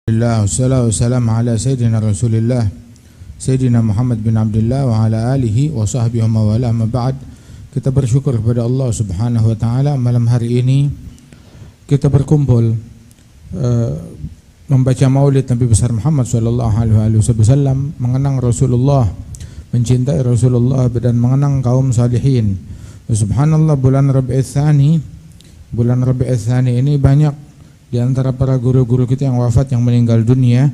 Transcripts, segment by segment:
Wassalatu wassalamu ala sayyidina Rasulillah Sayyidina Muhammad bin Abdullah wa ala alihi wa sahbihi wa wala amma ba'd. Kita bersyukur kepada Allah Subhanahu wa taala, malam hari ini kita berkumpul membaca maulid Nabi besar Muhammad sallallahu alaihi wasallam, mengenang Rasulullah, mencintai Rasulullah dan mengenang kaum salihin. Subhanallah, bulan Rabiul Tsani ini banyak di antara para guru-guru kita yang wafat, yang meninggal dunia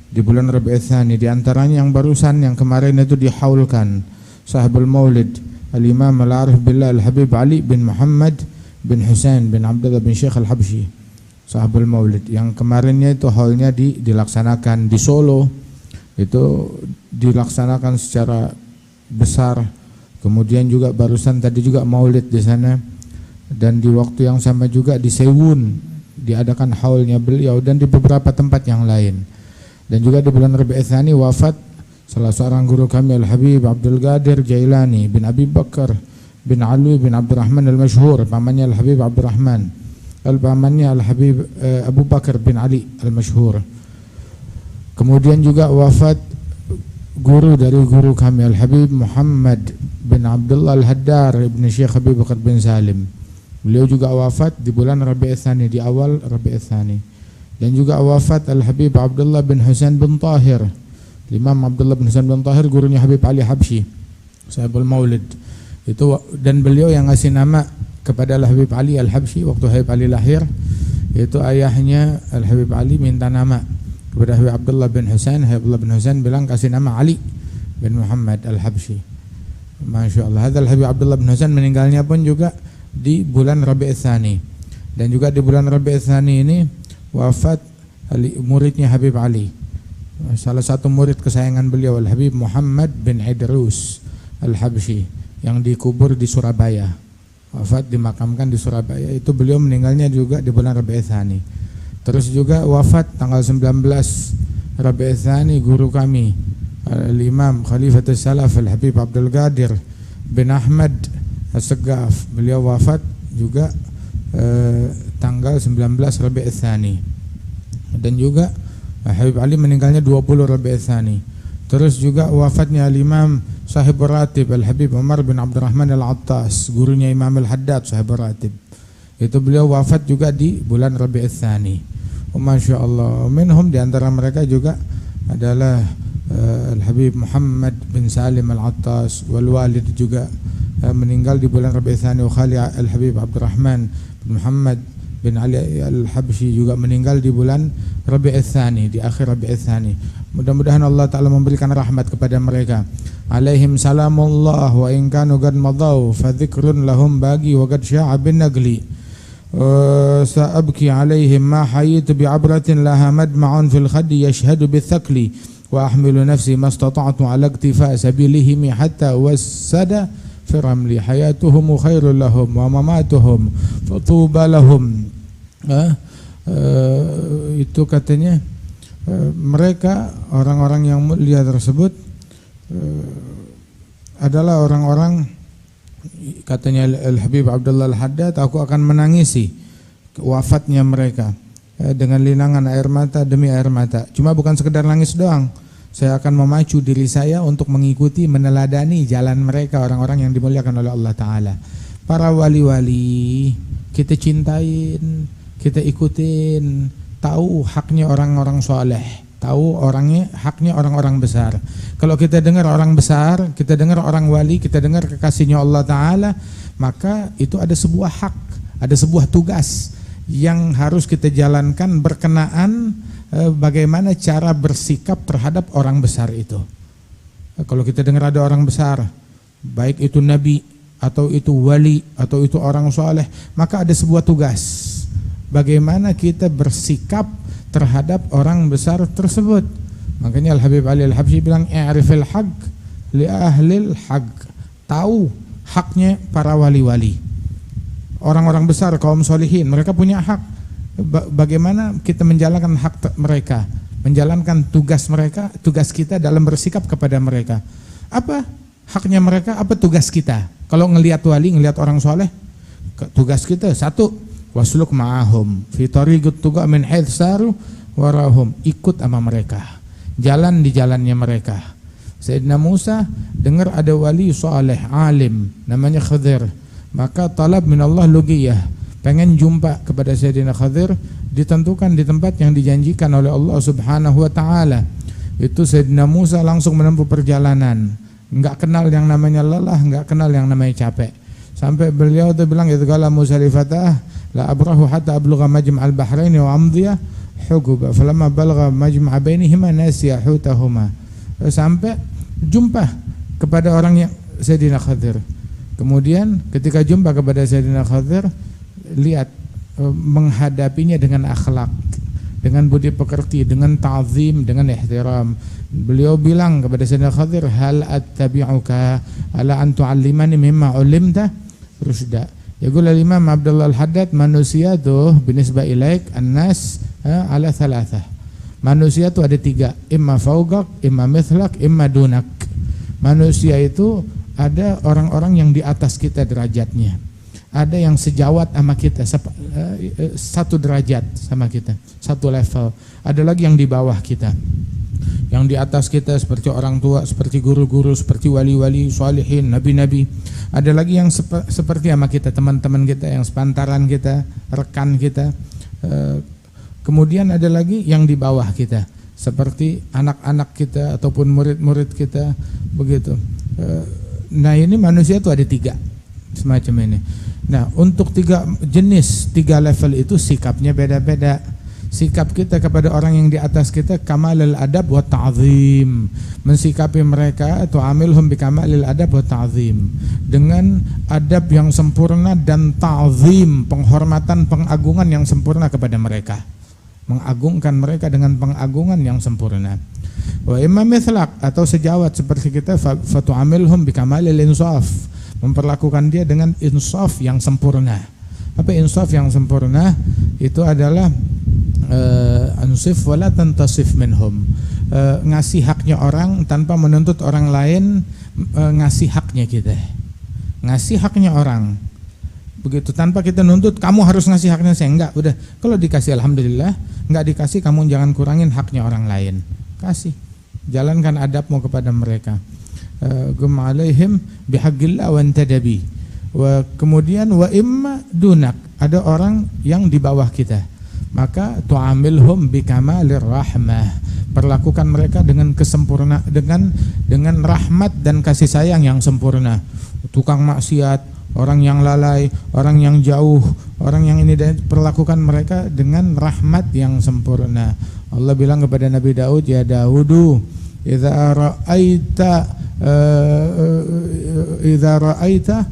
di bulan Rabiul Tsani. Di antaranya yang barusan, yang kemarin itu dihaulkan, Sahibul Maulid Al-Imam Al-Arif Billah Al-Habib Ali bin Muhammad bin Husain bin Abdullah bin Syekh Al-Habsyi, Sahibul Maulid. Yang kemarinnya itu haulnya dilaksanakan di Solo, itu dilaksanakan secara besar. Kemudian juga barusan tadi juga maulid di sana, dan di waktu yang sama juga di Sewun diadakan haulnya beliau, dan di beberapa tempat yang lain. Dan juga di bulan Rabiul Tsani wafat salah seorang guru kami, Al-Habib Abdul Qadir Jailani bin Abi Bakar bin Ali bin Abdurrahman Al-Masyhur, pamannya Al-Habib Abdurrahman, pamannya Al-Habib Abu Bakar bin Ali Al-Masyhur. Kemudian juga wafat guru dari guru kami, Al-Habib Muhammad bin Abdullah Al-Haddar bin Syekh Habib Bakar bin Salim. Beliau juga wafat di bulan Rabiul Tsani, di awal Rabiul Tsani. Dan juga wafat Al-Habib Abdullah bin Husain bin Tahir, Imam Abdullah bin Husain bin Tahir, gurunya Habib Ali Habsyi, Sahibul Maulid. Itu, dan beliau yang ngasih nama kepada Al-Habib Ali Al-Habsyi waktu Habib Ali lahir. Itu ayahnya Al-Habib Ali minta nama kepada Habib Abdullah bin Husain. Habib Abdullah bin Husain bilang kasih nama Ali bin Muhammad Al-Habsyi. Masya Allah. Al-Habib Abdullah bin Husain meninggalnya pun juga di bulan Rabiul Tsani. Dan juga di bulan Rabiul Tsani ini wafat muridnya Habib Ali, salah satu murid kesayangan beliau, Al-Habib Muhammad bin Idrus Al-Habsyi, yang dikubur di Surabaya, wafat dimakamkan di Surabaya. Itu beliau meninggalnya juga di bulan Rabiul Tsani. Terus juga wafat tanggal 19 Rabiul Tsani guru kami, Al-Imam Khalifatul Salaf Al-Habib Abdul Qadir bin Ahmad As-Segaf. Beliau wafat juga tanggal 19 Rabiul Tsani. Dan juga Habib Ali meninggalnya 20 Rabiul Tsani. Terus juga wafatnya Al-Imam Sahibul Ratib Al-Habib Umar bin Abdurrahman Al-Attas, gurunya Imam Al-Haddad Sahibul Ratib. Itu beliau wafat juga di bulan Rabiul Tsani. Masya Allah. Minhum, di antara mereka juga adalah Al-Habib Muhammad bin Salim Al-Attas, wal walid juga meninggal di bulan Rabiul Tsani. Khali Al-Habib Abdurrahman bin Muhammad bin Ali Al-Habsyi juga meninggal di bulan Rabiul Tsani, di akhir Rabiul Tsani. Mudah-mudahan Allah Ta'ala memberikan rahmat kepada mereka. Alaihim salamullah wa in kanu qad madaw fa dzikrun lahum bagi wa qad sya'a bin nagli. Sa'abki alaihim ma hayitu bi abratin laha madma'un fil khaddi yashhadu bi thaqli wa ahmilu nafsi mastata'tu ala iktifa sabilihim hatta wassada fi ramli hayatuhum khairul lahum wa mamatuhum fatuba lahum. Itu katanya mereka, orang-orang yang mulia tersebut adalah orang-orang, katanya Al-Habib Abdullah Al-Haddad, aku akan menangisi wafatnya mereka dengan linangan air mata demi air mata. Cuma bukan sekedar nangis doang, saya akan memacu diri saya untuk mengikuti, meneladani jalan mereka, orang-orang yang dimuliakan oleh Allah Ta'ala. Para wali-wali kita cintain, kita ikutin, tahu haknya orang-orang soleh, tahu haknya orang-orang besar. Kalau kita dengar orang besar, kita dengar orang wali, kita dengar kekasihnya Allah Ta'ala, maka itu ada sebuah hak, ada sebuah tugas yang harus kita jalankan berkenaan bagaimana cara bersikap terhadap orang besar itu. Kalau kita dengar ada orang besar, baik itu nabi atau itu wali atau itu orang soleh, maka ada sebuah tugas bagaimana kita bersikap terhadap orang besar tersebut. Makanya Al-Habib Ali Al-Habsyi bilang i'rifil haqq li ahlil haqq, tahu haknya para wali-wali, orang-orang besar, kaum solihin, mereka punya hak. Bagaimana kita menjalankan hak mereka, menjalankan tugas mereka, tugas kita dalam bersikap kepada mereka. Apa haknya mereka, apa tugas kita? Kalau ngelihat wali, ngelihat orang soleh, tugas kita satu, wasluk ma'ahum fi tariqut tuqa min haits saru warahum, ikut sama mereka, jalan di jalannya mereka. Sayyidina Musa dengar ada wali saleh alim namanya Khadir, maka talab min Allah lugiyah, pengen jumpa kepada Sayyidina Khadir, ditentukan di tempat yang dijanjikan oleh Allah Subhanahu wa taala. Itu Sayyidina Musa langsung menempuh perjalanan, enggak kenal yang namanya lelah, enggak kenal yang namanya capek. Sampai beliau itu bilang, itu kala Musa li fatah la abrahu hatta ablugha majma'al bahraini wa amdiya huquba falamma balagha majma'a bainihima nasiya hutahuma. Sampai jumpa kepada orang yang Sayyidina Khadir. Kemudian ketika jumpa kepada Sayyidina Khadir, lihat menghadapinya dengan akhlak, dengan budi pekerti, dengan ta'zim, dengan ihtiram. Beliau bilang kepada Sayyidina Khadir, hal attabi'uka ala an tu'allimani mimma 'ullimta rusda. Yaqul al-Imam Abdullah Al-Haddad, manusia tuh binisbah ilaik an-nas ala thalathah. Manusia itu ada tiga, imma fawqak, imma mithlak, imma dunak. Manusia itu ada orang-orang yang di atas kita derajatnya, ada yang sejawat sama kita, satu derajat sama kita, satu level. Ada lagi yang di bawah kita, yang di atas kita seperti orang tua, seperti guru-guru, seperti wali-wali, sholihin, nabi-nabi. Ada lagi yang seperti sama kita, teman-teman kita, yang sepantaran kita, rekan kita. Kemudian ada lagi yang di bawah kita, seperti anak-anak kita ataupun murid-murid kita, begitu. Nah ini manusia itu ada tiga semacam ini. Nah untuk tiga jenis, tiga level itu sikapnya beda-beda. Sikap kita kepada orang yang di atas kita kamalul adab wa ta'zim, mensikapi mereka atau amilhum bi kamalil adab wa ta'zim, dengan adab yang sempurna dan ta'zim, penghormatan, pengagungan yang sempurna kepada mereka, mengagungkan mereka dengan pengagungan yang sempurna. Wa imma mithlaq, atau sejawat seperti kita, fatu'amilhum bi kamalil insaf, memperlakukan dia dengan insaf yang sempurna. Apa insaf yang sempurna? Itu adalah ansif wala tantasif minhum, ngasih haknya orang tanpa menuntut orang lain ngasih haknya kita, ngasih haknya orang begitu, tanpa kita nuntut kamu harus ngasih haknya saya, enggak, udah kalau dikasih alhamdulillah, enggak dikasih kamu jangan kurangin haknya orang lain, kasih, jalankan adabmu kepada mereka. Gum alaihim bihaqqillah wa antadabi. Kemudian wa imma dunak, ada orang yang di bawah kita, maka tu'amilhum bikamalir rahmah, perlakukan mereka dengan kesempurna, dengan rahmat dan kasih sayang yang sempurna. Tukang maksiat, orang yang lalai, orang yang jauh, orang yang ini, dan perlakukan mereka dengan rahmat yang sempurna. Allah bilang kepada Nabi Daud, ya Daudu, idza ra'aita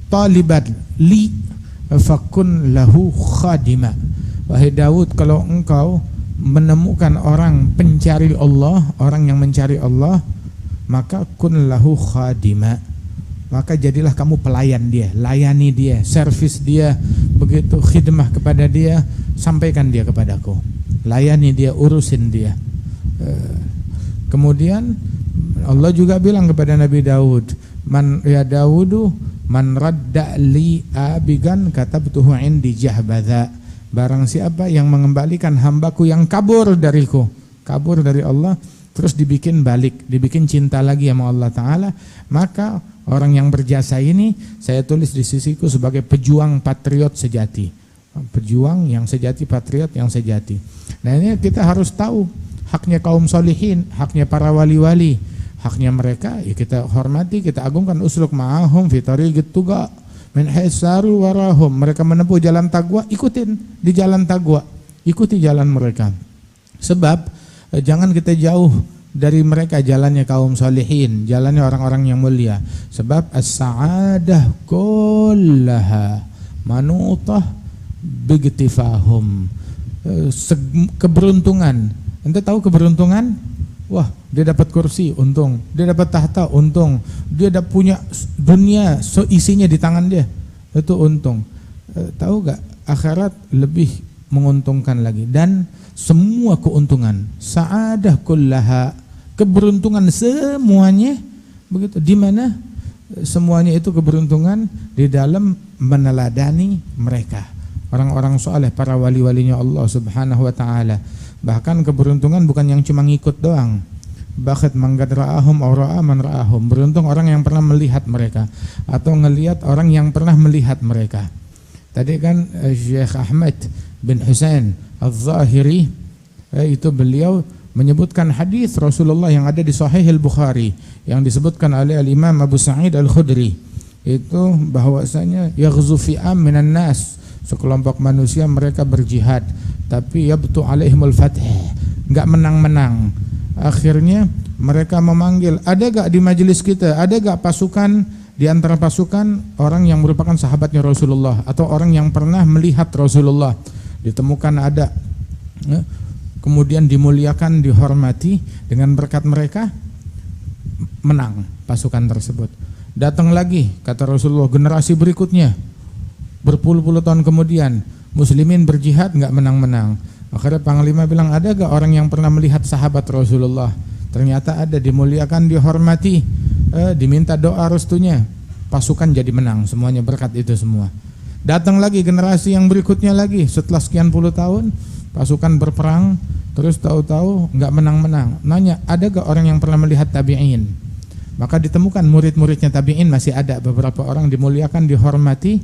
taliban li fakun lahu khadima. Wahai Daud, kalau engkau menemukan orang pencari Allah, orang yang mencari Allah, maka kun lahu khadima, maka jadilah kamu pelayan dia, layani dia, servis dia, begitu, khidmah kepada dia, sampaikan dia kepadaku, layani dia, urusin dia. Kemudian Allah juga bilang kepada Nabi Daud, man ya Daudu man radda li abigan katabtuhu indi jahbadha, barang siapa yang mengembalikan hambaku yang kabur dariku, kabur dari Allah, terus dibikin balik, dibikin cinta lagi sama Allah Ta'ala, maka orang yang berjasa ini saya tulis di sisiku sebagai pejuang patriot sejati, pejuang yang sejati, patriot yang sejati. Nah ini kita harus tahu haknya kaum solihin, haknya para wali-wali, haknya mereka, ya kita hormati, kita agungkan. Usluk ma'ahum fi tariqit tuqa min haisaru warahum, mereka menempuh jalan taqwa, ikutin di jalan taqwa, ikuti jalan mereka. Sebab jangan kita jauh dari mereka jalannya kaum solihin, jalannya orang-orang yang mulia. Sebab as-sa'adah kullaha manutah bigtifahum, keberuntungan. Ente tahu keberuntungan? Wah, dia dapat kursi, untung. Dia dapat tahta, untung. Dia dapat punya dunia isinya di tangan dia, itu untung. Tahu gak? Akhirat lebih menguntungkan lagi. Dan semua keuntungan, sa'adah kullaha, keberuntungan semuanya, begitu. Di mana semuanya itu keberuntungan? Di dalam meneladani mereka, orang-orang soleh, para wali-walinya Allah Subhanahu wa taala. Bahkan keberuntungan bukan yang cuma ngikut doang. Bakhat manggad ra'ahum aw ra'a man ra'ahum. Beruntung orang yang pernah melihat mereka atau ngelihat orang yang pernah melihat mereka. Tadi kan Syekh Ahmad bin Husain Al-Zahiri itu beliau menyebutkan hadis Rasulullah yang ada di Sahih Al-Bukhari yang disebutkan oleh Al-Imam Abu Sa'id Al-Khudri, itu bahwasanya yaghzu fi'am minan nas, sekelompok manusia mereka berjihad tapi yabtu alaihimul fath, enggak menang-menang. Akhirnya mereka memanggil, ada gak di majelis kita, ada gak pasukan di antara pasukan orang yang merupakan sahabatnya Rasulullah atau orang yang pernah melihat Rasulullah. Ditemukan ada, kemudian dimuliakan, dihormati, dengan berkat mereka menang pasukan tersebut. Datang lagi, kata Rasulullah, generasi berikutnya, berpuluh-puluh tahun kemudian muslimin berjihad nggak menang-menang. Akhirnya panglima bilang, ada gak orang yang pernah melihat sahabat Rasulullah? Ternyata ada, dimuliakan, dihormati, diminta doa restunya, pasukan jadi menang semuanya berkat itu semua. Datang lagi generasi yang berikutnya lagi, setelah sekian puluh tahun pasukan berperang, terus tahu-tahu nggak menang-menang. Nanya, ada gak orang yang pernah melihat tabi'in? Maka ditemukan murid-muridnya tabi'in masih ada beberapa orang, dimuliakan, dihormati,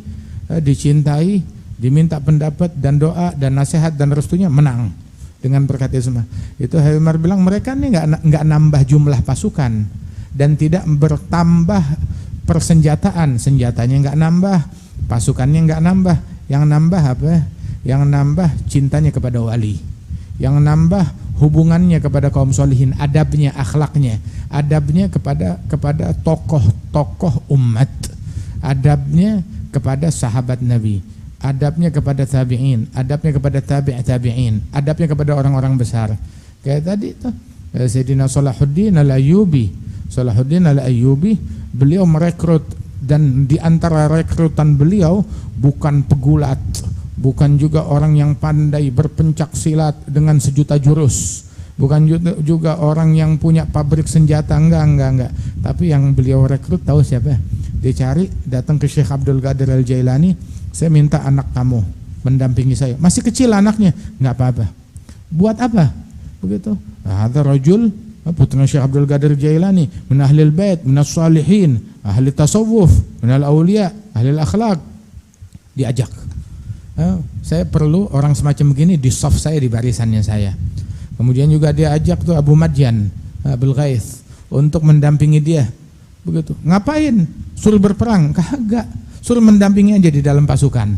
dicintai, diminta pendapat dan doa dan nasihat dan restunya, menang dengan berkat itu semua. Itu Habib Umar bilang mereka nih nggak nambah jumlah pasukan dan tidak bertambah persenjataan, senjatanya nggak nambah, pasukannya nggak nambah. Yang nambah apa? Yang nambah cintanya kepada wali, yang nambah hubungannya kepada kaum solihin, adabnya, akhlaknya, adabnya kepada tokoh-tokoh umat, adabnya kepada sahabat Nabi, adabnya kepada tabi'in, adabnya kepada tabi'in, adabnya kepada orang-orang besar. Kayak tadi tuh Sayyidina Salahuddin Al-Ayyubi, beliau merekrut, dan di antara rekrutan beliau bukan pegulat, bukan juga orang yang pandai berpencak silat dengan sejuta jurus, bukan juga orang yang punya pabrik senjata, enggak. Tapi yang beliau rekrut tahu siapa? Dia cari, datang ke Syekh Abdul Qadir Al-Jailani, saya minta anak kamu mendampingi saya. Masih kecil anaknya, enggak apa-apa. Buat apa? Begitu. Hadza rajul, putra Syekh Abdul Qadir Jailani, min ahlil bait, minas salihin, ahli tasawuf, minal awliya, ahli akhlak. Diajak. Saya perlu orang semacam begini di saf saya, di barisannya saya. Kemudian juga dia ajak tuh Abu Madjan Abul Ghais untuk mendampingi dia. Begitu. Ngapain? Suruh berperang? Kagak. Suruh mendampingi aja di dalam pasukan.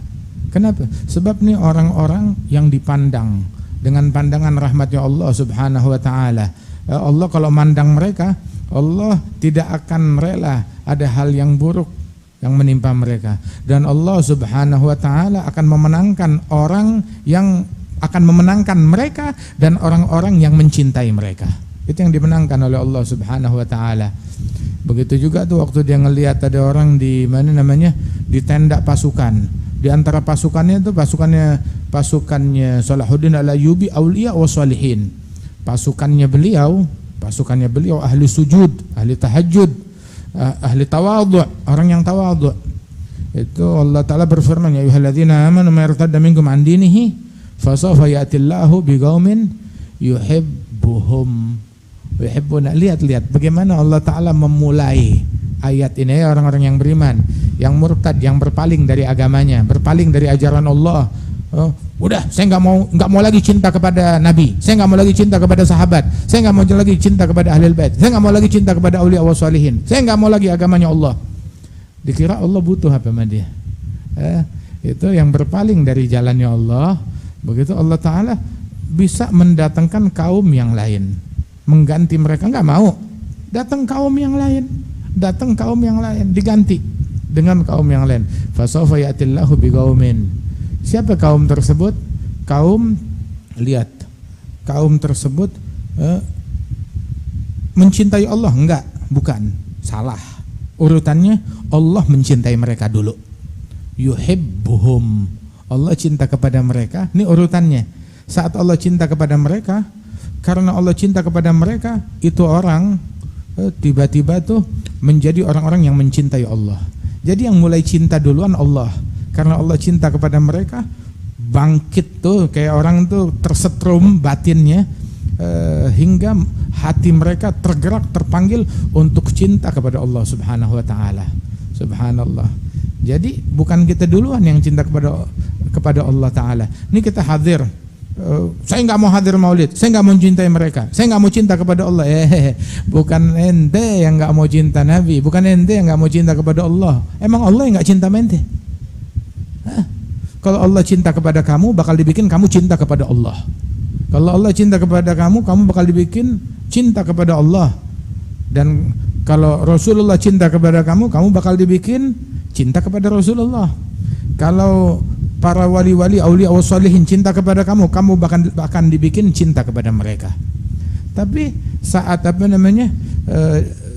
Kenapa? Sebab nih orang-orang yang dipandang dengan pandangan rahmatnya Allah Subhanahu wa taala. Allah kalau mandang mereka, Allah tidak akan rela ada hal yang buruk yang menimpa mereka, dan Allah Subhanahu wa taala akan memenangkan orang yang akan memenangkan mereka dan orang-orang yang mencintai mereka. Itu yang dimenangkan oleh Allah Subhanahu wa taala. Begitu juga tuh waktu dia ngelihat ada orang di mana namanya, di tenda pasukan. Di antara pasukannya itu pasukannya Salahuddin Al-Ayyubi, auliya wa salihin. Pasukannya beliau ahli sujud, ahli tahajud, ahli tawadhu', orang yang tawadhu'. Itu Allah Ta'ala berfirman, ya ayyuhalladzina amanu may yartadda minkum an dinihi fasawfa ya'tillahu biqaumin yuhibbuhum wa yuhibbuna. Lihat bagaimana Allah Ta'ala memulai ayat ini, ya orang-orang yang beriman, yang murtad, yang berpaling dari agamanya, berpaling dari ajaran Allah. Udah, saya nggak mau lagi cinta kepada Nabi, saya nggak mau lagi cinta kepada sahabat, saya nggak mau lagi cinta kepada ahlul bait, saya nggak mau lagi cinta kepada aulia wa salihin, saya nggak mau lagi agamanya Allah. Dikira Allah butuh apa sama dia? Itu yang berpaling dari jalannya Allah. Begitu Allah Ta'ala bisa mendatangkan kaum yang lain, mengganti mereka. Nggak mau, datang kaum yang lain, diganti dengan kaum yang lain. Fasawfa ya'tillahu biqaumin. Siapa kaum tersebut? Kaum tersebut mencintai Allah? Enggak, bukan, salah. Urutannya Allah mencintai mereka dulu. Yuhibbuhum, Allah cinta kepada mereka. Ini urutannya. Saat Allah cinta kepada mereka, karena Allah cinta kepada mereka, itu orang tiba-tiba tuh menjadi orang-orang yang mencintai Allah. Jadi yang mulai cinta duluan Allah. Karena Allah cinta kepada mereka, bangkit tuh kayak orang tuh tersetrum batinnya, hingga hati mereka tergerak, terpanggil untuk cinta kepada Allah Subhanahu wa taala. Subhanallah. Jadi bukan kita duluan yang cinta kepada Allah taala. Ini kita hadir. Saya nggak mau hadir maulid, saya nggak mau cintai mereka, saya nggak mau cinta kepada Allah. Bukan ente yang nggak mau cinta Nabi, bukan ente yang nggak mau cinta kepada Allah. Emang Allah yang nggak cinta ente? Kalau Allah cinta kepada kamu, bakal dibikin kamu cinta kepada Allah. Kalau Allah cinta kepada kamu, kamu bakal dibikin cinta kepada Allah. Dan kalau Rasulullah cinta kepada kamu, kamu bakal dibikin cinta kepada Rasulullah. Kalau para wali-wali, aulia wa sholihin cinta kepada kamu, kamu bahkan dibikin cinta kepada mereka. Tapi saat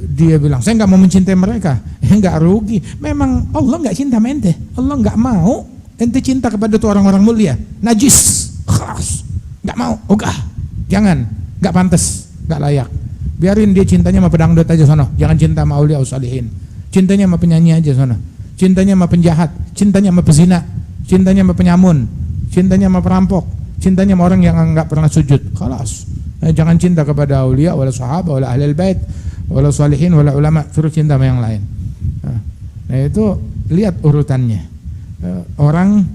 dia bilang saya nggak mau mencintai mereka, nggak rugi. Memang Allah nggak cinta ente, Allah nggak mau ente cinta kepada tuh orang-orang mulia, najis, khas, nggak mau, jangan, nggak pantas, nggak layak. Biarin dia cintanya sama pedangdut aja sono, jangan cinta sama aulia wa sholihin. Cintanya sama penyanyi aja sono, cintanya sama penjahat, cintanya sama pezina, cintanya sama penyamun, cintanya sama perampok, cintanya sama orang yang enggak pernah sujud. Khalas. Jangan cinta kepada aulia wala sahabat wala ahlul bait wala salihin wala ulama, suruh cinta sama yang lain. Nah itu lihat urutannya. Orang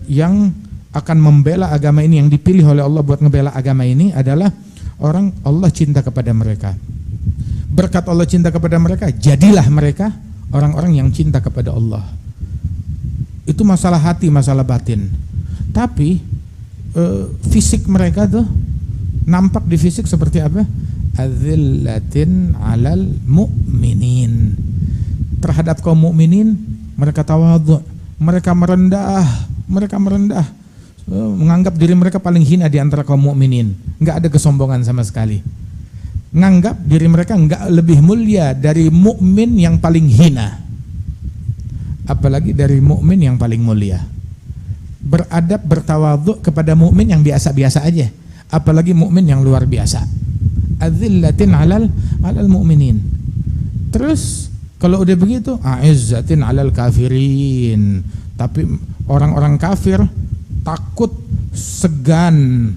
yang akan membela agama ini, yang dipilih oleh Allah buat ngebela agama ini adalah orang Allah cinta kepada mereka. Berkat Allah cinta kepada mereka, jadilah mereka orang-orang yang cinta kepada Allah. Itu masalah hati, masalah batin. Tapi fisik mereka tuh nampak di fisik seperti apa? Adzillatin 'alal mu'minin. Terhadap kaum mukminin mereka tawadhu, mereka merendah, menganggap diri mereka paling hina di antara kaum mukminin. Enggak ada kesombongan sama sekali. Nganggap diri mereka enggak lebih mulia dari mukmin yang paling hina, apalagi dari mukmin yang paling mulia. Beradab, bertawadhu kepada mukmin yang biasa-biasa aja, apalagi mukmin yang luar biasa. Adzillatin 'alal mu'minin. Terus kalau udah begitu, a'izzatin 'alal kafirin. Tapi orang-orang kafir takut, segan,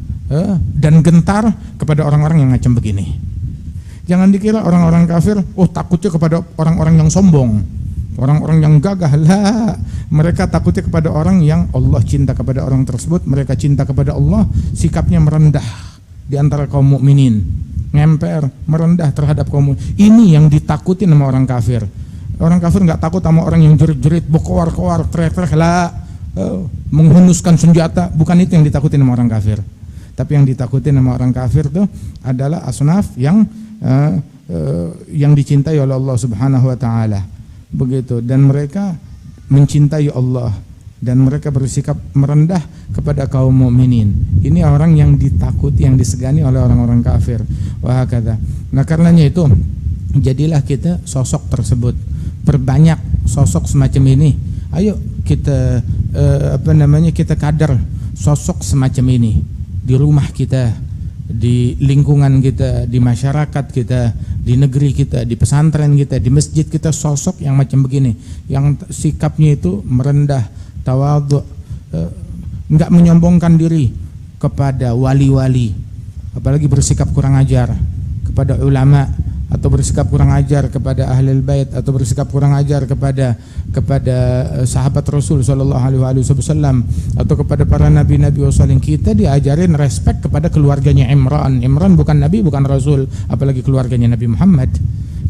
dan gentar kepada orang-orang yang macam begini. Jangan dikira orang-orang kafir takutnya kepada orang-orang yang sombong, orang-orang yang gagah. Lah, mereka takutnya kepada orang yang Allah cinta kepada orang tersebut. Mereka cinta kepada Allah, sikapnya merendah di antara kaum mukminin, ngemper, merendah terhadap kaum mukminin. Ini yang ditakutin sama orang kafir. Orang kafir nggak takut sama orang yang jerit-jerit, berkoar-koar, teriak-teriak, menghunuskan senjata. Bukan itu yang ditakutin sama orang kafir. Tapi yang ditakutin sama orang kafir itu adalah asnaf yang dicintai oleh Allah Subhanahu wa taala. Begitu, dan mereka mencintai Allah dan mereka bersikap merendah kepada kaum mukminin. Ini orang yang ditakuti, yang disegani oleh orang-orang kafir. Wah kata. Nah karenanya itu jadilah kita sosok tersebut. Perbanyak sosok semacam ini. Ayo kita kita kadar sosok semacam ini di rumah kita, di lingkungan kita, di masyarakat kita, di negeri kita, di pesantren kita, di masjid kita, sosok yang macam begini, yang sikapnya itu merendah, tawadhu, enggak menyombongkan diri kepada wali-wali, apalagi bersikap kurang ajar kepada ulama, atau bersikap kurang ajar kepada ahlul bait, atau bersikap kurang ajar kepada sahabat Rasul sallallahu alaihi wasallam, atau kepada para nabi-nabi wasallam. Kita diajarin respect kepada keluarganya Imran. Imran bukan nabi, bukan rasul, apalagi keluarganya Nabi Muhammad.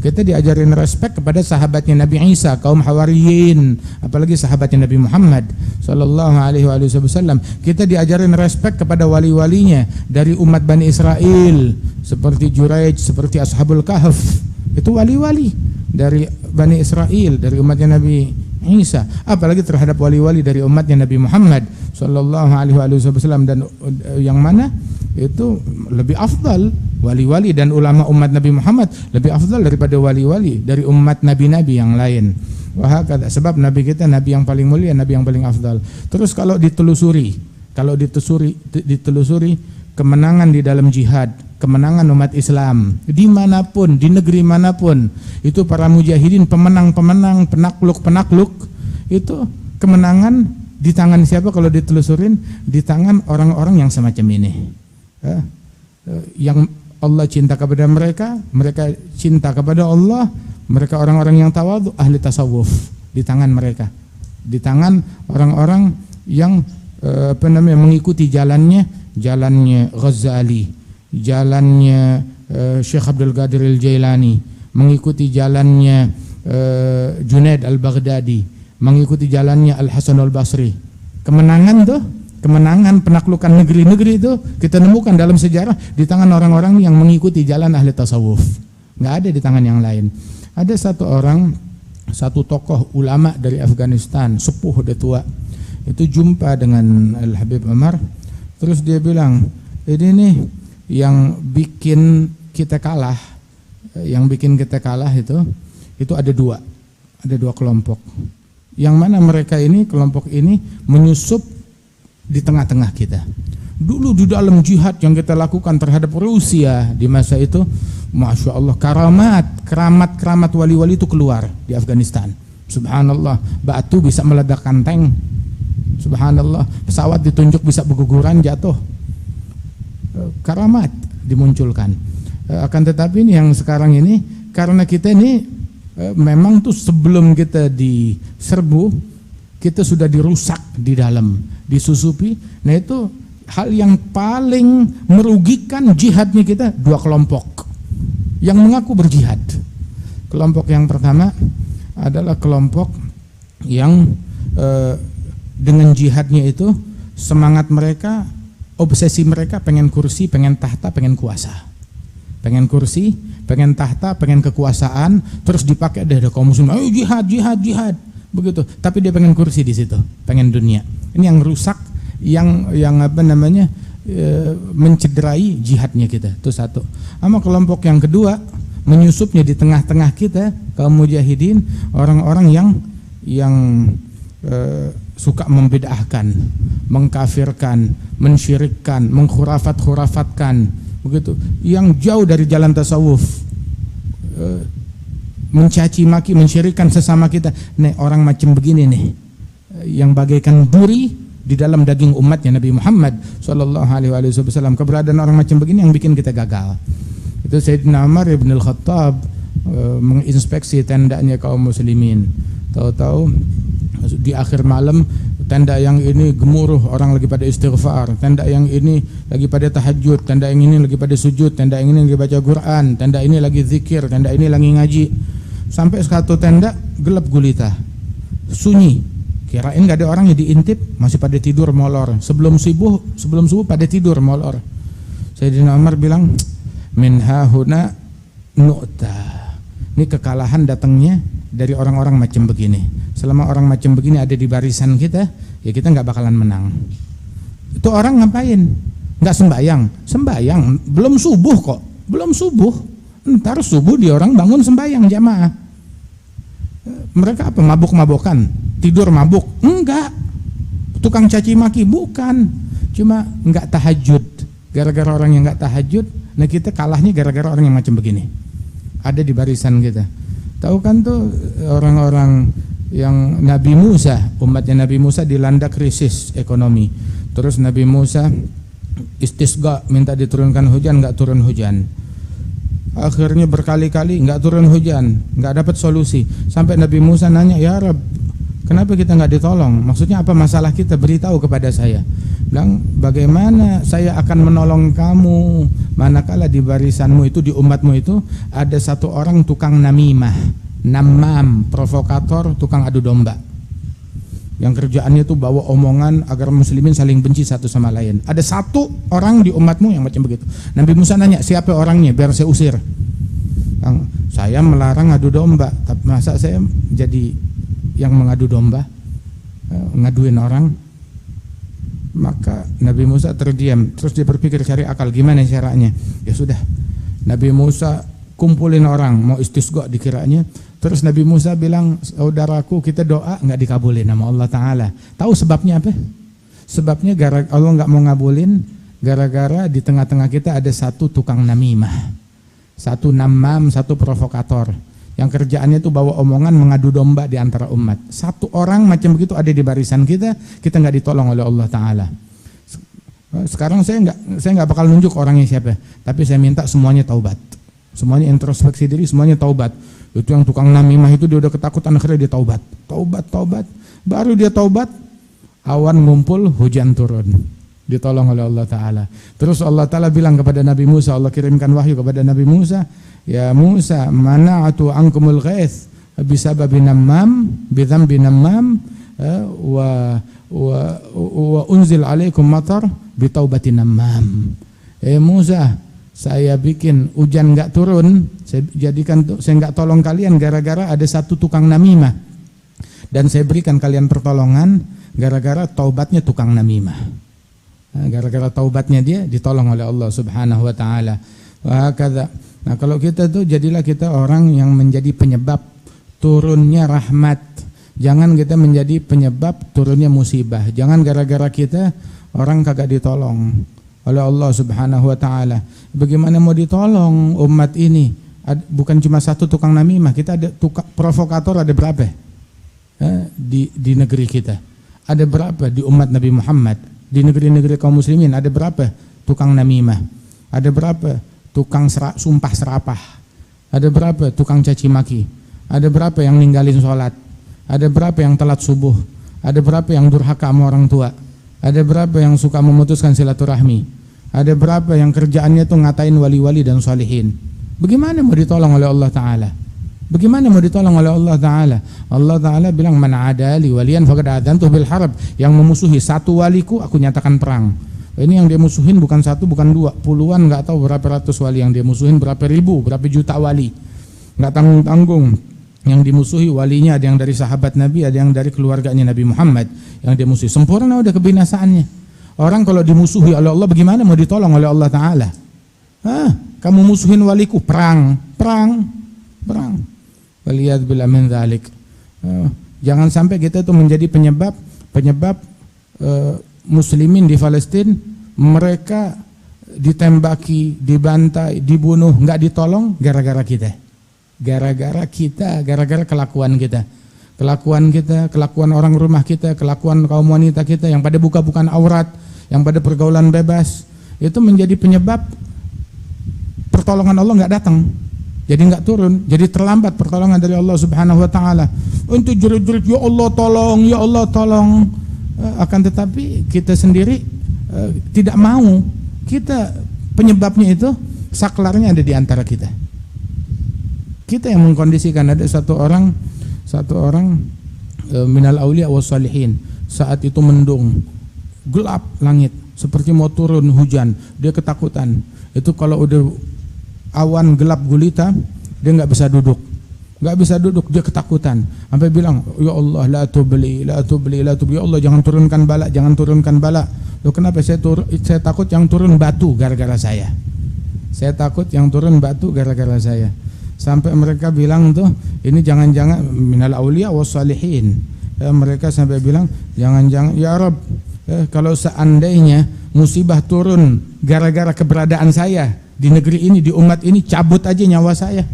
Kita diajarin respect kepada sahabatnya Nabi Isa, kaum Hawariyin, apalagi sahabatnya Nabi Muhammad sallallahu alaihi wasallam. Kita diajarin respect kepada wali-walinya dari umat Bani Israel, seperti Juraij, seperti Ashabul Kahf. Itu wali-wali dari Bani Israel, dari umatnya Nabi Isa. Apalagi terhadap wali-wali dari umatnya Nabi Muhammad sallallahu alaihi wasallam, dan yang mana itu lebih afdal, wali-wali dan ulama umat Nabi Muhammad lebih afdal daripada wali-wali dari umat nabi-nabi yang lain. Wah, sebab nabi kita nabi yang paling mulia, nabi yang paling afdal. Terus kalau ditelusuri kemenangan di dalam jihad, kemenangan umat Islam dimanapun, di negeri manapun, itu para mujahidin, pemenang-pemenang, penakluk-penakluk, itu kemenangan Di tangan siapa kalau ditelusurin? Di tangan orang-orang yang semacam ini. Yang Allah cinta kepada mereka, mereka cinta kepada Allah, mereka orang-orang yang tawadhu, ahli tasawuf. Di tangan mereka. Di tangan orang-orang yang mengikuti jalannya Ghazali, jalannya Syekh Abdul Qadir Al-Jailani, mengikuti jalannya Junaid Al-Baghdadi, mengikuti jalannya Al-Hasan Al-Basri. Kemenangan penaklukan negeri-negeri itu kita nemukan dalam sejarah di tangan orang-orang yang mengikuti jalan ahli tasawuf. Nggak ada di tangan yang lain. Ada satu tokoh ulama dari Afghanistan, sepuh udah tua. Itu jumpa dengan Al-Habib Umar, terus dia bilang, ini nih yang bikin kita kalah, itu ada dua kelompok. Yang mana mereka ini, kelompok ini menyusup di tengah-tengah kita. Dulu di dalam jihad yang kita lakukan terhadap Rusia di masa itu, Masya Allah, keramat wali-wali itu keluar di Afghanistan. Subhanallah, batu bisa meledakkan tank. Subhanallah, pesawat ditunjuk bisa berguguran jatuh. Karamat dimunculkan. Akan tetapi ini yang sekarang ini, karena kita ini memang tuh sebelum kita diserbu, kita sudah dirusak di dalam, disusupi. Nah itu hal yang paling merugikan jihadnya kita, dua kelompok yang mengaku berjihad. Kelompok yang pertama adalah kelompok yang dengan jihadnya itu semangat mereka, obsesi mereka pengen kursi, pengen tahta, pengen kuasa. Pengen kursi, pengen tahta, pengen kekuasaan, terus dipakai deh kaum muslim, ayo jihad. Begitu. Tapi dia pengen kursi di situ, pengen dunia. Ini yang rusak, yang mencederai jihadnya kita. Itu satu. Sama kelompok yang kedua, menyusupnya di tengah-tengah kita kaum mujahidin, orang-orang yang suka membid'ahkan, mengkafirkan, mensyirikkan, mengkhurafat-khurafatkan, begitu. Yang jauh dari jalan tasawuf, mencaci maki, mensyirikkan sesama kita. Nih orang macam begini nih, yang bagaikan duri di dalam daging umatnya Nabi Muhammad SAW. Keberadaan orang macam begini yang bikin kita gagal. Itu Sayyidina Umar ibn al-Khattab menginspeksi tendanya kaum muslimin. Tahu-tahu di akhir malam, tenda yang ini gemuruh, orang lagi pada istighfar, tenda yang ini lagi pada tahajud, tenda yang ini lagi pada sujud, tenda yang ini lagi baca Quran, tenda ini lagi zikir, tenda ini lagi ngaji. Sampai satu tenda gelap gulita, sunyi, kirain gak ada orang yang diintip, masih pada tidur molor. Sebelum subuh pada tidur molor. Sayyidina Umar bilang, min hahuna nu'ta. Ini kekalahan datangnya dari orang-orang macam begini. Selama orang macam begini ada di barisan kita, ya kita nggak bakalan menang. Itu orang ngapain? Nggak sembayang, belum subuh kok, belum subuh. Ntar subuh dia orang bangun sembayang jamaah. Mereka apa? Mabuk-mabukan, tidur mabuk? Enggak. Tukang caci maki? Bukan. Cuma nggak tahajud. Gara-gara orang yang nggak tahajud, nah kita kalahnya gara-gara orang yang macam begini. Ada di barisan kita. Tahu kan tuh orang-orang yang Nabi Musa, umatnya Nabi Musa dilanda krisis ekonomi. Terus Nabi Musa istisqa, minta diturunkan hujan, nggak turun hujan. Akhirnya berkali-kali nggak turun hujan, nggak dapat solusi. Sampai Nabi Musa nanya, ya Rabb, kenapa kita nggak ditolong? Maksudnya apa masalah kita? Beritahu kepada saya. Bilang, bagaimana saya akan menolong kamu manakala di barisanmu itu, di umatmu itu ada satu orang tukang namimah, namam, provokator, tukang adu domba, yang kerjaannya itu bawa omongan agar muslimin saling benci satu sama lain. Ada satu orang di umatmu yang macam begitu. Nabi Musa nanya, siapa orangnya biar saya usir. Bang, saya melarang adu domba, tapi masa saya jadi yang mengadu domba, ngaduin orang? Maka Nabi Musa terdiam. Terus dia berpikir cari akal, gimana caranya. Ya sudah, Nabi Musa kumpulin orang mau istisqa dikiranya. Terus Nabi Musa bilang, saudaraku, kita doa nggak dikabulin sama Allah Ta'ala. Tahu sebabnya apa? Sebabnya Allah nggak mau ngabulin gara-gara di tengah-tengah kita ada satu tukang namimah, satu namam, satu provokator yang kerjaannya itu bawa omongan mengadu domba di antara umat. Satu orang macam begitu ada di barisan kita nggak ditolong oleh Allah Ta'ala. Sekarang saya nggak bakal nunjuk orangnya siapa, tapi saya minta semuanya taubat, semuanya introspeksi diri, semuanya taubat. Itu yang tukang namimah itu dia udah ketakutan, akhirnya dia taubat, baru dia taubat, awan ngumpul, hujan turun, ditolong oleh Allah Ta'ala. Terus Allah Ta'ala bilang kepada Nabi Musa, Allah kirimkan wahyu kepada Nabi Musa, ya Musa, mana'atu ankumul ghaith bisababi namam bidhambi namam wa unzil alaikum matar bitaubati namam. Musa, saya bikin hujan enggak turun, saya enggak tolong kalian gara-gara ada satu tukang namimah, dan saya berikan kalian pertolongan gara-gara taubatnya tukang namimah. Gara-gara taubatnya dia ditolong oleh Allah Subhanahu wa taala. Nah, kalau kita tuh jadilah kita orang yang menjadi penyebab turunnya rahmat. Jangan kita menjadi penyebab turunnya musibah. Jangan gara-gara kita orang kagak ditolong oleh Allah Subhanahu wa taala. Bagaimana mau ditolong umat ini? Bukan cuma satu tukang namimah, kita ada provokator ada berapa? Di negeri kita. Ada berapa di umat Nabi Muhammad? Di negeri-negeri kaum muslimin ada berapa tukang namimah? Ada berapa tukang sumpah serapah? Ada berapa tukang caci maki? Ada berapa yang ninggalin sholat? Ada berapa yang telat subuh? Ada berapa yang durhaka sama orang tua? Ada berapa yang suka memutuskan silaturahmi? Ada berapa yang kerjaannya tuh ngatain wali-wali dan salihin? Bagaimana mau ditolong oleh Allah Ta'ala? Bagaimana mau ditolong oleh Allah Ta'ala? Allah Ta'ala bilang, man adali waliyan faqad adantuhu bil harb. Yang memusuhi satu waliku, aku nyatakan perang. Ini yang dia musuhin bukan satu, bukan dua, puluhan, nggak tahu berapa ratus wali yang dia musuhin, berapa ribu, berapa juta wali, nggak tanggung-tanggung. Yang dimusuhi walinya ada yang dari sahabat Nabi, ada yang dari keluarganya Nabi Muhammad yang dia musuhi. Sempurna udah kebinasaannya. Orang kalau dimusuhi oleh Allah, bagaimana mau ditolong oleh Allah Ta'ala? Kamu musuhin waliku, perang. Waliyad billah min dzalik. Jangan sampai kita itu menjadi penyebab muslimin di Palestina mereka ditembaki, dibantai, dibunuh, nggak ditolong gara-gara kita. Gara-gara kelakuan kita. Kelakuan orang rumah kita, kelakuan kaum wanita kita yang pada buka-bukaan aurat, yang pada pergaulan bebas, itu menjadi penyebab pertolongan Allah nggak datang. Jadi nggak turun, jadi terlambat pertolongan dari Allah Subhanahu wa taala. Untuk jerit-jerit ya Allah tolong, akan tetapi kita sendiri tidak mau. Kita penyebabnya itu saklarnya ada di antara kita. Kita yang mengkondisikan. Ada satu orang minal auliya was salihin, saat itu mendung, gelap langit, seperti mau turun hujan, dia ketakutan. Itu kalau udah awan gelap gulita, dia nggak bisa duduk, dia ketakutan, sampai bilang, ya Allah la tubli, ya Allah jangan turunkan bala. Loh, kenapa? Saya takut yang turun batu gara-gara saya. Sampai mereka bilang tuh, ini jangan-jangan minal auliya was salihin. Mereka sampai bilang, jangan-jangan ya Rabb, kalau seandainya musibah turun gara-gara keberadaan saya di negeri ini, di umat ini, cabut aja nyawa saya.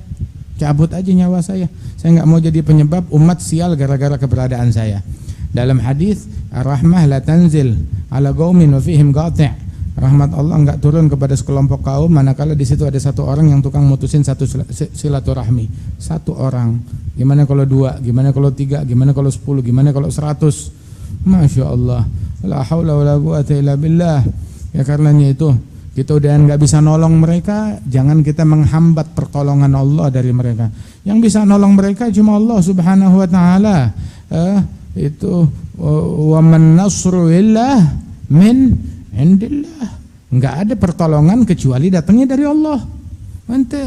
Saya nggak mau jadi penyebab umat sial gara-gara keberadaan saya. Dalam hadis, ar-rahmah la tanzil ala qaumin wa fihim qati'. Rahmat Allah enggak turun kepada sekelompok kaum manakala di situ ada satu orang yang tukang mutusin satu silaturahmi. Satu orang. Gimana kalau dua? Gimana kalau tiga? Gimana kalau 10? Gimana kalau 100? Masya Allah. La haula wala quwata illa billah. Ya karenanya itu kita udah nggak bisa nolong mereka, jangan kita menghambat pertolongan Allah dari mereka. Yang bisa nolong mereka cuma Allah Subhanahu wa taala. Itu wa man nasru illah min indillah. Enggak ada pertolongan kecuali datangnya dari Allah. Nanti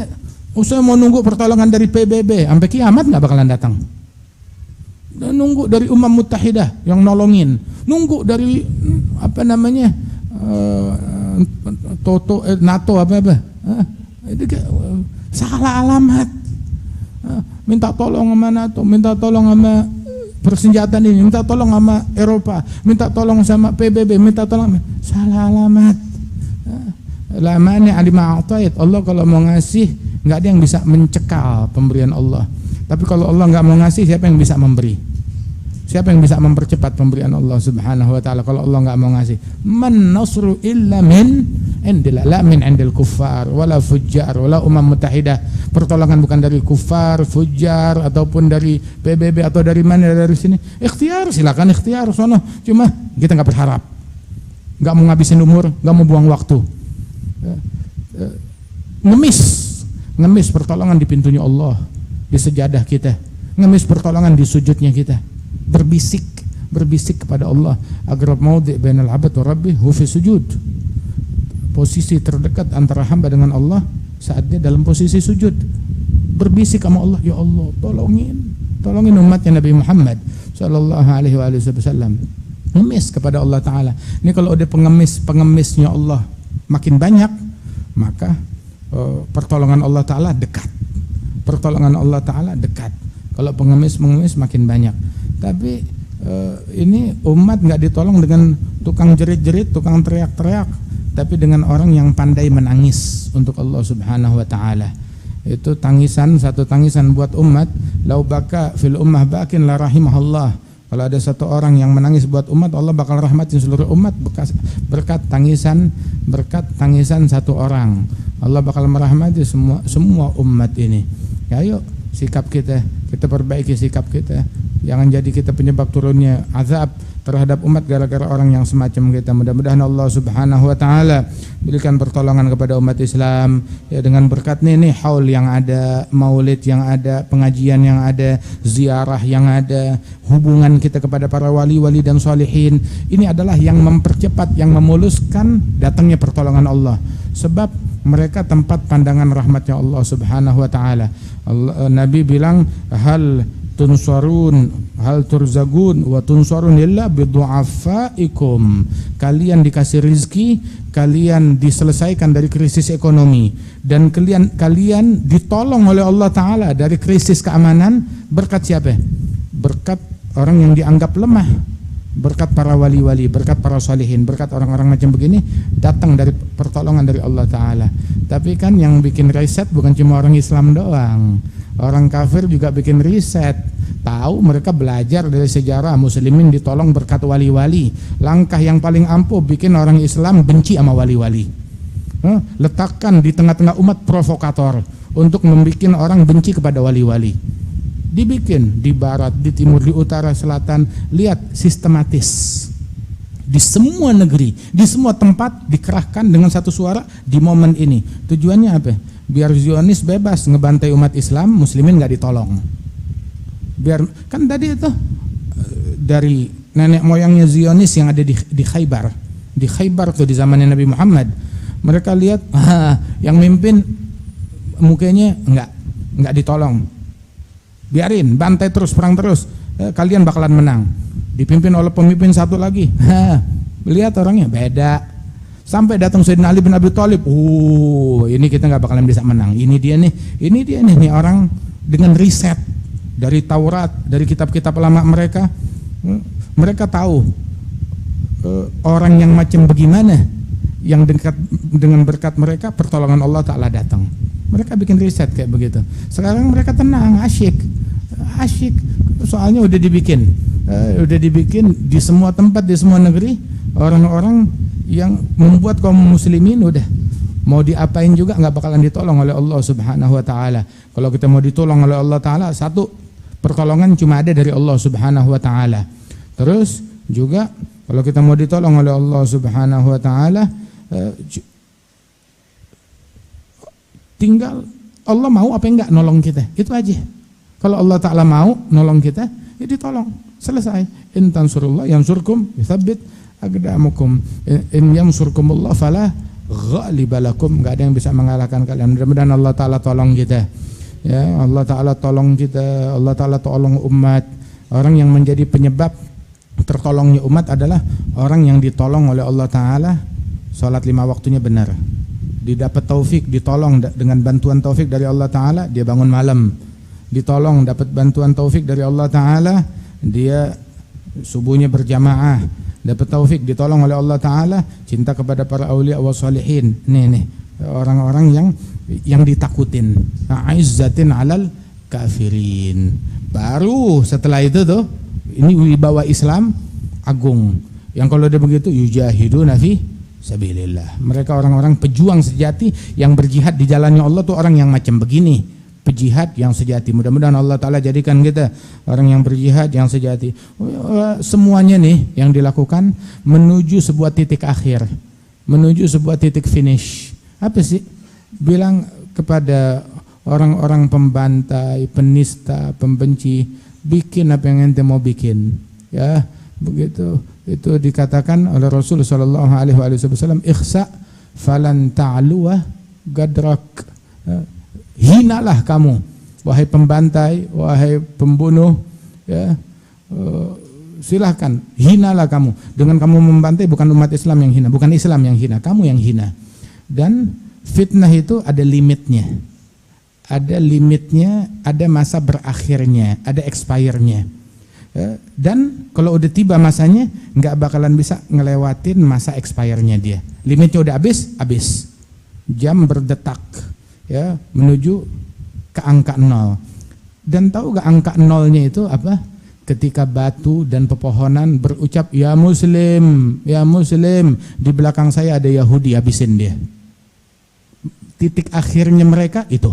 usah mau nunggu pertolongan dari PBB sampai kiamat enggak bakalan datang. Dan nunggu dari Umam Muttahidah yang nolongin, nunggu dari NATO itu salah alamat. Minta tolong sama NATO, minta tolong sama persenjataan ini, minta tolong sama Eropa, minta tolong sama PBB, minta tolong, salah alamat. La mani' lima a'tait. Allah kalau mau ngasih nggak ada yang bisa mencekal pemberian Allah. Tapi kalau Allah nggak mau ngasih, siapa yang bisa memberi? Siapa yang bisa mempercepat pemberian Allah Subhanahu wa taala kalau Allah nggak mau ngasih? Man nasru illa min indillah, la min indil kuffar wala fujjar wala mutahidah. Pertolongan bukan dari kufar, fujjar ataupun dari PBB atau dari mana, dari sini. Ikhtiar, silakan ikhtiar sono. Cuma kita nggak berharap. Nggak mau ngabisin umur, nggak mau buang waktu. Ngemis pertolongan di pintunya Allah, di sejadah kita. Ngemis pertolongan di sujudnya kita. Berbisik kepada Allah. Agrab maudhi' bainal 'abd wa rabbih hu fi sujud. Posisi terdekat antara hamba dengan Allah saat dia dalam posisi sujud. Berbisik sama Allah, ya Allah, tolongin umatnya Nabi Muhammad sallallahu alaihi wasallam. Ngemis kepada Allah taala. Ini kalau ada pengemisnya Allah makin banyak, maka pertolongan Allah taala dekat. Pertolongan Allah taala dekat. Kalau pengemis makin banyak. Tapi ini umat nggak ditolong dengan tukang jerit-jerit, tukang teriak-teriak, tapi dengan orang yang pandai menangis untuk Allah Subhanahu wa taala. Itu satu tangisan buat umat. Lau baka fil ummah bakin la rahimahullah. Kalau ada satu orang yang menangis buat umat, Allah bakal rahmatin seluruh umat berkat tangisan satu orang. Allah bakal merahmati semua umat ini. Ya, yuk sikap kita perbaiki sikap kita. Jangan jadi kita penyebab turunnya azab terhadap umat gara-gara orang yang semacam kita. Mudah-mudahan Allah Subhanahu wa taala berikan pertolongan kepada umat Islam ya, dengan berkat nih haul yang ada, maulid yang ada, pengajian yang ada, ziarah yang ada, hubungan kita kepada para wali-wali dan sholihin. Ini adalah yang mempercepat, yang memuluskan datangnya pertolongan Allah. Sebab mereka tempat pandangan rahmatnya Allah Subhanahu wa taala. Nabi bilang hal turzagun wa tunsarun illa bidu'afaikum. Kalian dikasih rizki, kalian diselesaikan dari krisis ekonomi, dan kalian ditolong oleh Allah taala dari krisis keamanan berkat siapa? Berkat orang yang dianggap lemah, berkat para wali-wali, berkat para sholihin, berkat orang-orang macam begini datang dari pertolongan dari Allah taala. Tapi kan yang bikin riset bukan cuma orang Islam doang. Orang kafir juga bikin riset. Tahu, mereka belajar dari sejarah muslimin ditolong berkat wali-wali. Langkah yang paling ampuh bikin orang Islam benci sama wali-wali. Letakkan di tengah-tengah umat provokator untuk membuat orang benci kepada wali-wali. Dibikin di barat, di timur, di utara, selatan. Lihat, sistematis. Di semua negeri, di semua tempat dikerahkan dengan satu suara di momen ini. Tujuannya apa? Biar Zionis bebas ngebantai umat Islam, muslimin nggak ditolong. Biar kan tadi itu dari nenek moyangnya Zionis yang ada di Khaybar. Di Khaybar tuh di zamannya Nabi Muhammad. Mereka lihat yang mimpin mukanya nggak ditolong. Biarin, bantai terus, perang terus. Kalian bakalan menang. Dipimpin oleh pemimpin satu lagi. Lihat orangnya beda. Sampai datang Sayyidina Ali bin Abi Thalib. Ini kita nggak bakalan bisa menang. Ini dia nih orang dengan riset dari Taurat, dari kitab-kitab lama mereka. Mereka tahu orang yang macam bagaimana yang dekat dengan berkat mereka pertolongan Allah Ta'ala datang. Mereka bikin riset kayak begitu. Sekarang mereka tenang, asyik. Soalnya udah dibikin di semua tempat, di semua negeri. Orang-orang yang membuat kaum muslimin udah mau diapain juga nggak bakalan ditolong oleh Allah Subhanahu wa taala. Kalau kita mau ditolong oleh Allah taala, satu, pertolongan cuma ada dari Allah Subhanahu wa taala. Terus juga kalau kita mau ditolong oleh Allah Subhanahu wa taala, tinggal Allah mau apa enggak nolong kita. Itu aja. Kalau Allah taala mau nolong kita, ya ditolong. Selesai. In tansurullah yansurkum yutsabbit aqdamakum, in yansurkumullah fala ghaliba lakum. Enggak ada yang bisa mengalahkan kalian. Mudah-mudahan Allah taala tolong kita. Ya, Allah taala tolong kita. Allah taala tolong umat. Orang yang menjadi penyebab tertolongnya umat adalah orang yang ditolong oleh Allah taala, salat 5 waktunya benar. Didapat taufik, ditolong dengan bantuan taufik dari Allah taala, dia bangun malam. Ditolong dapat bantuan taufik dari Allah taala, dia subuhnya berjamaah. Dapat taufik, ditolong oleh Allah taala, cinta kepada para aulia wa sholihin. Nih orang-orang yang ditakutin. Aizzatin 'alal kafirin. Baru setelah itu tuh, ini wibawa Islam agung. Yang kalau udah begitu, yujahiduna fi sabilillah. Mereka orang-orang pejuang sejati yang berjihad di jalannya Allah tuh orang yang macam begini, pejihad yang sejati. Mudah-mudahan Allah Ta'ala jadikan kita orang yang berjihad yang sejati. Semuanya nih yang dilakukan menuju sebuah titik akhir, menuju sebuah titik finish. Apa sih? Bilang kepada orang-orang pembantai, penista, pembenci, bikin apa yang ente mau bikin, ya begitu. Itu dikatakan oleh Rasul sallallahu alaihi wasallam, ikhsa falan ta'luwa gadrak. Hinalah kamu, wahai pembantai, wahai pembunuh, ya. Silahkan hinalah kamu. Dengan kamu membantai bukan umat Islam yang hina, bukan Islam yang hina, kamu yang hina. Dan fitnah itu ada limitnya. Ada limitnya, ada masa berakhirnya, ada expire-nya. Dan kalau udah tiba masanya, nggak bakalan bisa ngelewatin masa expire-nya dia. Limitnya udah habis. Jam berdetak, ya, menuju ke angka 0. Dan tahu gak angka 0-nya itu apa? Ketika batu dan pepohonan berucap, ya Muslim, ya Muslim. Di belakang saya ada Yahudi, habisin dia. Titik akhirnya mereka itu.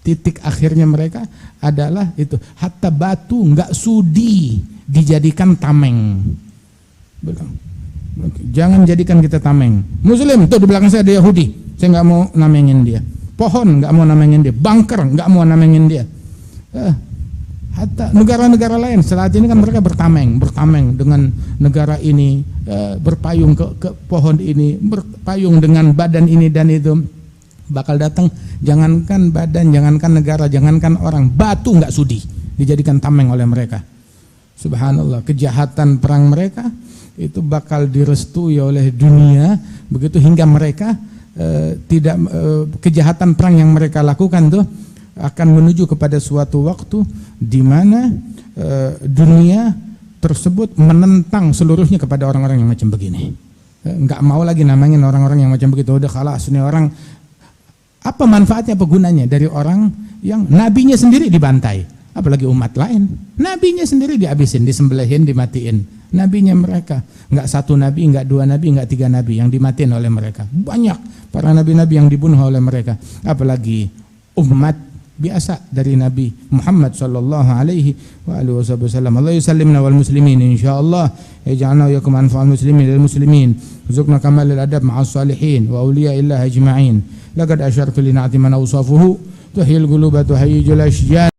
Titik akhirnya mereka adalah itu. Hatta batu nggak sudi dijadikan tameng. Jangan jadikan kita tameng. Muslim, tuh di belakang saya ada Yahudi, saya nggak mau namengin dia. Pohon nggak mau namengin dia. Bunker nggak mau namengin dia. Hatta negara-negara lain saat ini kan mereka bertameng dengan negara ini, berpayung ke pohon ini, berpayung dengan badan ini dan itu. Bakal datang, jangankan badan, jangankan negara, jangankan orang, batu nggak sudi dijadikan tameng oleh mereka. Subhanallah, kejahatan perang mereka itu bakal direstui oleh dunia, begitu hingga mereka kejahatan perang yang mereka lakukan tuh akan menuju kepada suatu waktu di mana dunia tersebut menentang seluruhnya kepada orang-orang yang macam begini. Nggak mau lagi namanya orang-orang yang macam begitu. Udah khalas, ini orang. Apa manfaatnya, apa gunanya dari orang yang nabinya sendiri dibantai, apalagi umat lain. Nabinya sendiri dihabisin, disembelihin, dimatiin. Nabinya mereka, nggak satu nabi, nggak dua nabi, nggak tiga nabi yang dimatiin oleh mereka. Banyak para nabi-nabi yang dibunuh oleh mereka. Apalagi umat biasa dari Nabi Muhammad sallallahu alaihi wasallam. Allah yusallimna wal muslimin insyaallah. Yaj'alna wa yakum anfa'al muslimin lil muslimin. Rizqna kamal al adab ma'as salihin wa awliya illah ajma'in. Laqad ashartu li na'ti man awsafuhu tuhyil quluba tuhayyijul ashjan.